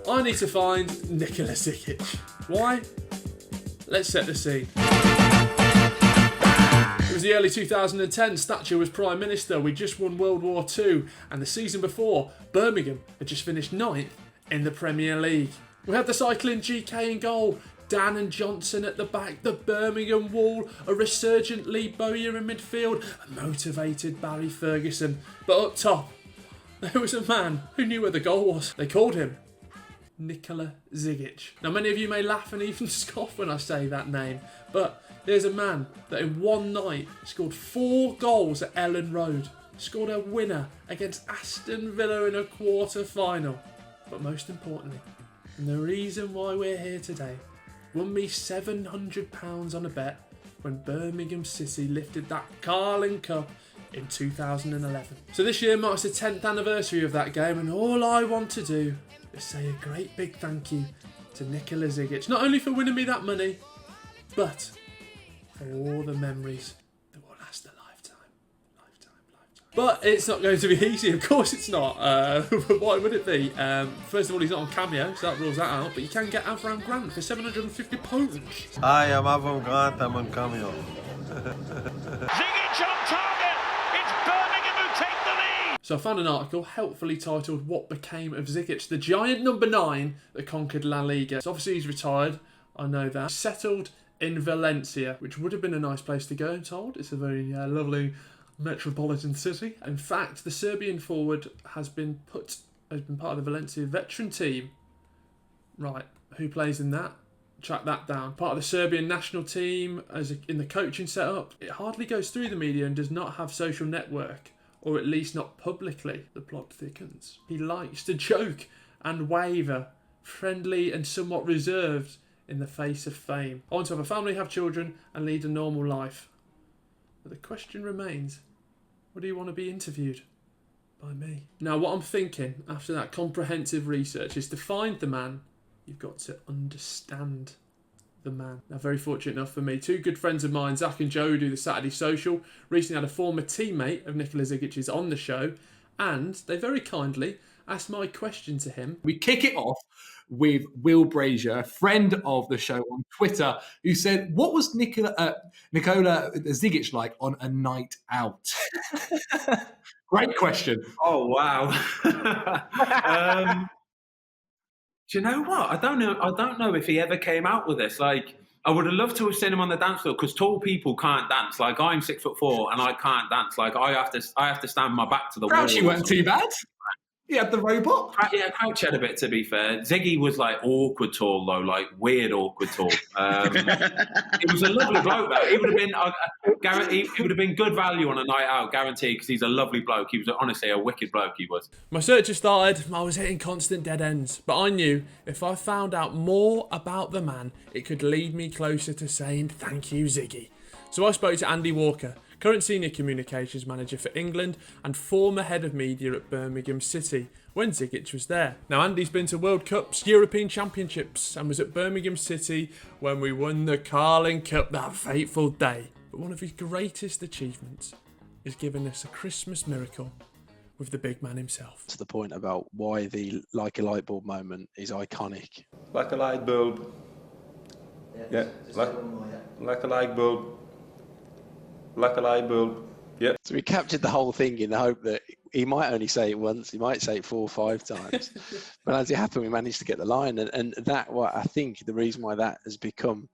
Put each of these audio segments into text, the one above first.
I need to find Nikola Zigic. Why? Let's set the scene. It was the early 2010s, Thatcher was Prime Minister, we just won World War II, and the season before, Birmingham had just finished 9th in the Premier League. We had the cycling GK in goal, Dan and Johnson at the back, the Birmingham Wall, a resurgent Lee Bowyer in midfield, a motivated Barry Ferguson. But up top, there was a man who knew where the goal was. They called him Nikola Zigic. Now, many of you may laugh and even scoff when I say that name, but there's a man that in one night scored 4 goals at Ellen Road, scored a winner against Aston Villa in a quarter-final. But most importantly, and the reason why we're here today, won me £700 on a bet when Birmingham City lifted that Carling Cup in 2011. So this year marks the 10th anniversary of that game, and all I want to do is say a great big thank you to Nikola Zigic, not only for winning me that money, but for all the memories that will last a lifetime. But it's not going to be easy, of course it's not. Why would it be? First of all, he's not on Cameo, so that rules that out. But you can get Avram Grant for £750. Hi, I'm Avram Grant, I'm on Cameo. Zigic on target! It's Birmingham who take the lead! So I found an article helpfully titled "What Became of Zigic, the giant number 9 that conquered La Liga." So obviously he's retired, I know that. Settled in Valencia, which would have been a nice place to go, I'm told. It's a very lovely metropolitan city. In fact, the Serbian forward has been part of the Valencia veteran team. Right, who plays in that? Track that down. Part of the Serbian national team in the coaching setup. It hardly goes through the media and does not have social network, or at least not publicly. The plot thickens. He likes to joke and waver, friendly and somewhat reserved in the face of fame. I want to have a family, have children, and lead a normal life. But the question remains, would you want to be interviewed by me? Now, what I'm thinking after that comprehensive research is to find the man, you've got to understand the man. Now, very fortunate enough for me, 2 good friends of mine, Zach and Joe, who do the Saturday Social, recently had a former teammate of Nikola Zigic's on the show, and they very kindly asked my question to him. We kick it off with Will Brazier, a friend of the show on Twitter, who said, what was Nikola Zigic like on a night out? Great question. Oh, wow. Do you know what? I don't know if he ever came out with this. Like, I would have loved to have seen him on the dance floor, because tall people can't dance. Like, I'm 6'4" and I can't dance. Like, I have to stand my back to the wall. Crouchy weren't too bad. He had the robot. Yeah, Crouch had a bit, to be fair. Ziggy was like awkward tall, though, like weird awkward tall. It was a lovely bloke, though. He would have been good value on a night out, guaranteed, because he's a lovely bloke. He was honestly a wicked bloke, he was. My search had started, I was hitting constant dead ends, but I knew if I found out more about the man, it could lead me closer to saying thank you, Ziggy. So I spoke to Andy Walker, current senior communications manager for England and former head of media at Birmingham City when Zigic was there. Now, Andy's been to World Cups, European Championships, and was at Birmingham City when we won the Carling Cup that fateful day. But one of his greatest achievements is giving us a Christmas miracle with the big man himself. To the point about why the like a light bulb moment is iconic. Like a light bulb. Yeah, like a light bulb. Like a light bulb. Yeah. So we captured the whole thing in the hope that he might only say it once, he might say it 4 or 5 times. But as it happened, we managed to get the line. And that, what I think the reason why that has become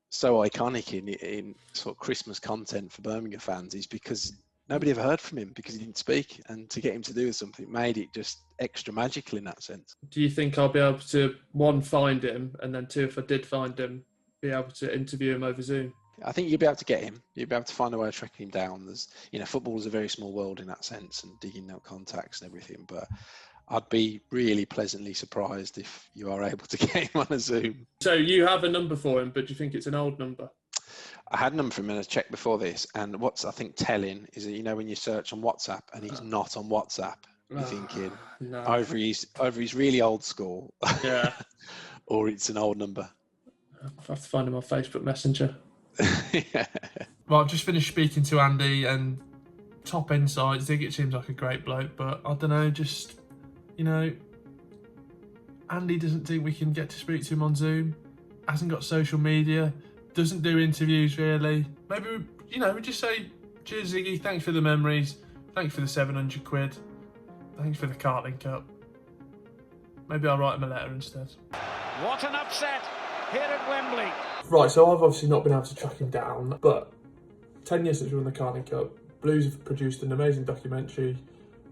so iconic in sort of Christmas content for Birmingham fans is because nobody ever heard from him, because he didn't speak. And to get him to do something made it just extra magical in that sense. Do you think I'll be able to, 1, find him, and then 2, if I did find him, be able to interview him over Zoom? I think you'll be able to get him. You'll be able to find a way of tracking him down. There's, football is a very small world in that sense, and digging out contacts and everything. But I'd be really pleasantly surprised if you are able to get him on a Zoom. So you have a number for him, but do you think it's an old number? I had a number for him and I checked before this. And what's, I think, telling is that, when you search on WhatsApp and he's not on WhatsApp, you're thinking either he's really old school, yeah, or it's an old number. I'll have to find him on Facebook Messenger. Yeah. Well, I've just finished speaking to Andy, and top insight, Zigic seems like a great bloke, but I don't know, just, Andy doesn't think we can get to speak to him on Zoom. Hasn't got social media. Doesn't do interviews really. Maybe we just say, cheers Ziggy, thanks for the memories. Thanks for the 700 quid. Thanks for the Carling Cup. Maybe I'll write him a letter instead. What an upset here at Wembley. Right, so I've obviously not been able to track him down, but 10 years since we won the Carling Cup, Blues have produced an amazing documentary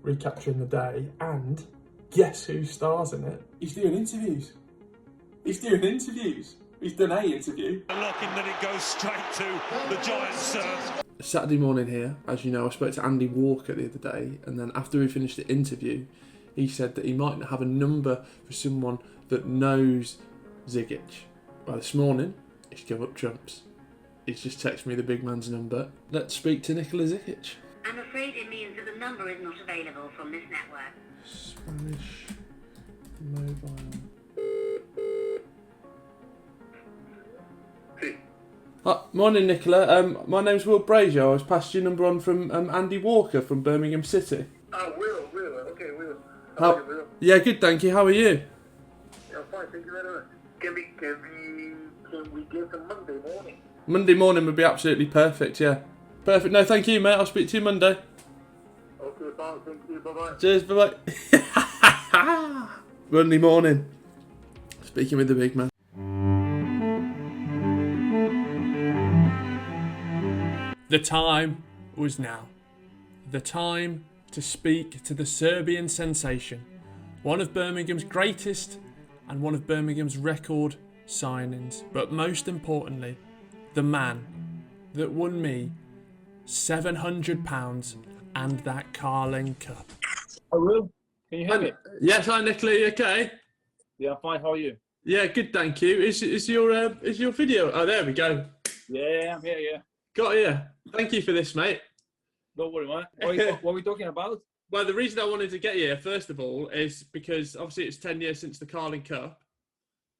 recapturing the day, and guess who stars in it? He's doing interviews. He's done an interview. Looking that it goes straight to the Giants' serve. Saturday morning here, as you know, I spoke to Andy Walker the other day, and then after we finished the interview, he said that he might have a number for someone that knows Zigic. Well, this morning, he's come up trumps. He's just texted me the big man's number. Let's speak to Nikola Zigic. I'm afraid it means that the number is not available from this network. Spanish mobile. Morning, Nicola. My name's Will Brazier. I was passed your number on from Andy Walker from Birmingham City. Will. Okay, Will. How? Will? Yeah, good, thank you. How are you? Yeah, fine, thank you very much. Can we get to Monday morning? Monday morning would be absolutely perfect, yeah. Perfect. No, thank you, mate. I'll speak to you Monday. Okay, fine, thank you, bye-bye. Cheers, bye-bye. Monday morning. Speaking with the big man. The time was now. The time to speak to the Serbian sensation. One of Birmingham's greatest and one of Birmingham's record signings. But most importantly, the man that won me £700 and that Carling Cup. I will. Can you hear me? Yes, hi Nicola, you okay? Yeah, I'm fine. How are you? Yeah, good, thank you. Is your video? Oh, there we go. Yeah, I'm here. Yeah. Got you. Thank you for this, mate. Don't worry, man. What are we talking about? Well, the reason I wanted to get you here, first of all, is because obviously it's 10 years since the Carling Cup.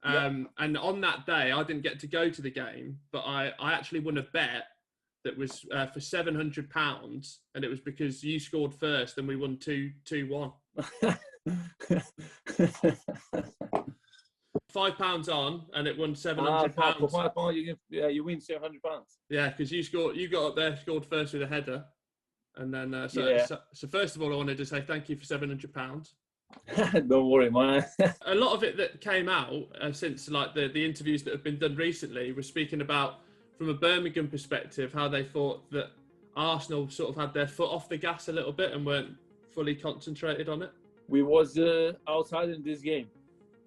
And on that day, I didn't get to go to the game, but I actually won a bet that was for £700, and it was because you scored first and we won 2-1. £5 on, and it won £700. For £5, you win £700. Yeah, because you got up there, scored first with a header, and then so first of all, I wanted to say thank you for £700. Don't worry, man. A lot of it that came out since like the interviews that have been done recently was speaking about, from a Birmingham perspective, how they thought that Arsenal sort of had their foot off the gas a little bit and weren't fully concentrated on it. We was outside in this game,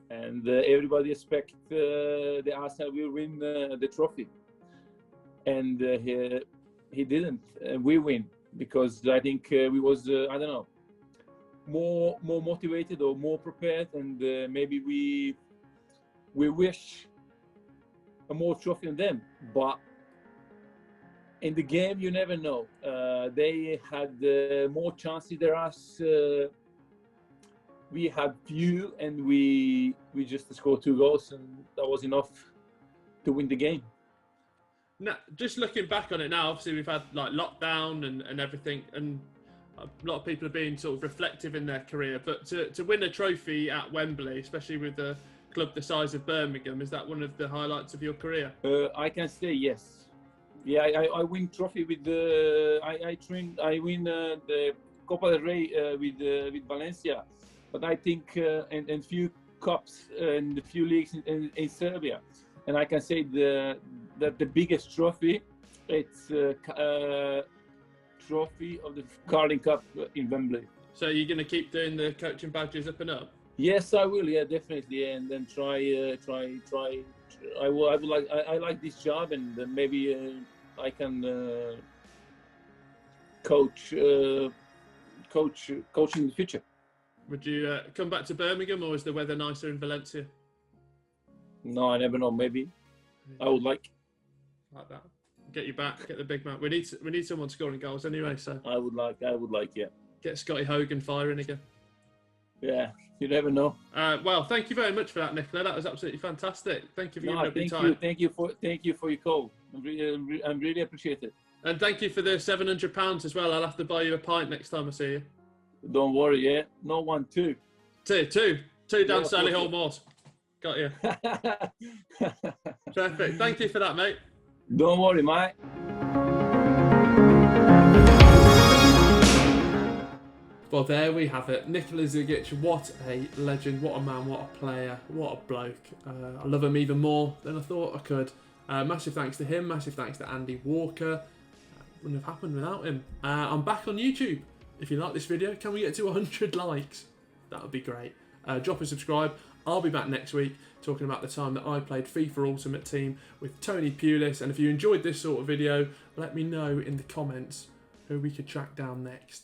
and everybody expect the Arsenal will win the trophy, and he didn't. We win because I think we was I don't know, more motivated or more prepared, and maybe we wish a more trophy than them. But in the game, you never know. They had more chances than us. We had few, and we just scored 2 goals, and that was enough to win the game. Now, just looking back on it now, obviously we've had like lockdown and everything, and a lot of people are being sort of reflective in their career. But to win a trophy at Wembley, especially with a club the size of Birmingham, is that one of the highlights of your career? I can say yes. Yeah, I win trophy with the I win the Copa del Rey with Valencia, but I think and few cups and a few leagues in Serbia, and I can say that the biggest trophy, it's trophy of the Carling Cup in Wembley. So you're going to keep doing the coaching badges up and up? Yes, I will. Yeah, definitely. Yeah, and then try. I would like. I like this job, and maybe I can coach in the future. Would you come back to Birmingham, or is the weather nicer in Valencia? No, I never know. Maybe I would like that. Get you back. Get the big man. We need someone scoring goals anyway. So I would like. Yeah. Get Scotty Hogan firing again. Yeah, you never know. Well, thank you very much for that, Nicola. That was absolutely fantastic. Thank you for giving up your time. Thank you for your call. I'm really appreciate it. And thank you for the £700 as well. I'll have to buy you a pint next time I see you. Don't worry, yeah. No, 1, 2. Two. 2 down, Yeah, Solihull Moors. Got you. Perfect. Thank you for that, mate. Don't worry, mate. Well, there we have it. Nikola Zigic, what a legend, what a man, what a player, what a bloke. I love him even more than I thought I could. Massive thanks to him, massive thanks to Andy Walker. Wouldn't have happened without him. I'm back on YouTube. If you like this video, can we get to 100 likes? That would be great. Drop a subscribe. I'll be back next week talking about the time that I played FIFA Ultimate Team with Tony Pulis. And if you enjoyed this sort of video, let me know in the comments who we could track down next.